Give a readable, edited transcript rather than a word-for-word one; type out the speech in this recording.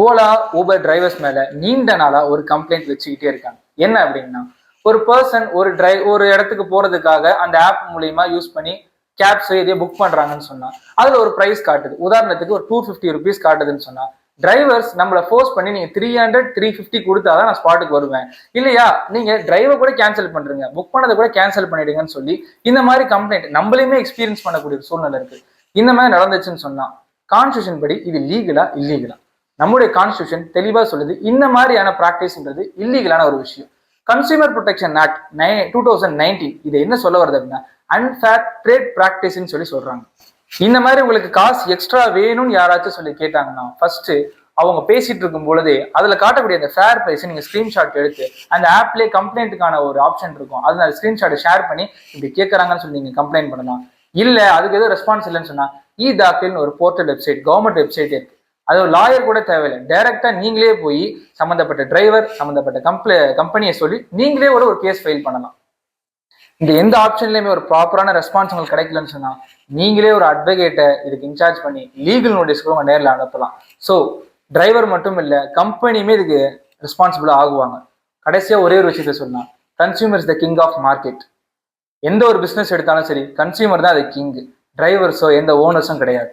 Ola Uber drivers மேல நீண்ட நாளா ஒரு கம்ப்ளைண்ட் வச்சுக்கிட்டே இருக்காங்க. என்ன அப்படின்னா, ஒரு பர்சன் ஒரு இடத்துக்கு போறதுக்காக அந்த ஆப் மூலியமா யூஸ் பண்ணி கேப்ஸ் இதே புக் பண்றாங்கன்னு சொன்னா அதுல ஒரு பிரைஸ் காட்டுது. உதாரணத்துக்கு ஒரு 250 rupees காட்டுதுன்னு சொன்னா டிரைவர்ஸ் நம்மள ஃபோர்ஸ் பண்ணி நீங்க 300 350 கொடுத்தாதான் நான் ஸ்பாட்டுக்கு வருவேன், இல்லையா நீங்க டிரைவர் கூட கேன்சல் பண்றீங்க, புக் பண்ணதை கூட கேன்சல் பண்ணிடுங்கன்னு சொல்லி இந்த மாதிரி கம்ப்ளைண்ட் நம்மளையுமே எக்ஸ்பீரியன்ஸ் பண்ணக்கூடிய சூழ்நிலை இருக்கு. இந்த மாதிரி நடந்துச்சுன்னு சொன்னா கான்ஸ்டியூஷன் படி இது லீகலா இல்லீகலா? நம்முடைய கான்ஸ்டியூஷன் தெளிவா சொல்லுது இந்த மாதிரியான பிராக்டிஸ்ன்றது இல்லீகலான ஒரு விஷயம். கன்சியூமர் ப்ரொடெக்ஷன் ஆக்ட் 2019 இதை என்ன சொல்ல வருது அப்படின்னா அன்ஃபேர் ட்ரேட் பிராக்டிஸ்ன்னு சொல்லி சொல்றாங்க. இந்த மாதிரி உங்களுக்கு காசு எக்ஸ்ட்ரா வேணும்னு யாராச்சும் சொல்லி கேட்டாங்கன்னா ஃபர்ஸ்ட் அவங்க பேசிட்டு இருக்கும் பொழுதே அதுல காட்டக்கூடிய அந்த ஃபேர் பிரைஸ் நீங்க ஸ்கிரீன்ஷாட் எடுத்து அந்த ஆப்லேயே கம்ப்ளைண்ட்டுக்கான ஒரு ஆப்ஷன் இருக்கும், அதுல ஸ்கிரீன்ஷாட் ஷேர் பண்ணி இப்படி கேட்கறாங்கன்னு சொல்லி நீங்க கம்ப்ளைண்ட் பண்ணலாம். இல்ல அதுக்கு எதுவும் ரெஸ்பான்ஸ் இல்லைன்னு சொன்னா தாக்கல்னு ஒரு போர்ட்டல் வெப்சைட், கவர்மெண்ட் வெப்சைட் இருக்கு. அது ஒரு லாயர் கூட தேவையில்லை, டைரக்டா நீங்களே போய் சம்பந்தப்பட்ட டிரைவர் சம்பந்தப்பட்ட கம்பெனியை சொல்லி நீங்களே ஒரு கேஸ் ஃபைல் பண்ணலாம். இந்த எந்த ஆப்ஷன்லயுமே ஒரு ப்ராப்பரான ரெஸ்பான்ஸ் உங்களுக்கு கிடைக்கலன்னு சொன்னா நீங்களே ஒரு அட்வொகேட்டை இதுக்கு இன்சார்ஜ் பண்ணி லீகல் நோட்டீஸ் கூட நேரில் அனுப்பலாம். ஸோ டிரைவர் மட்டும் இல்லை, கம்பெனியுமே இதுக்கு ரெஸ்பான்சிபிளா ஆகுவாங்க. கடைசியா ஒரே ஒரு விஷயத்த சொல்லலாம், consumer is the king of market. எந்த ஒரு பிசினஸ் எடுத்தாலும் சரி கன்சியூமர் தான் அது கிங், டிரைவர்ஸோ எந்த ஓனர்ஸும் கிடையாது.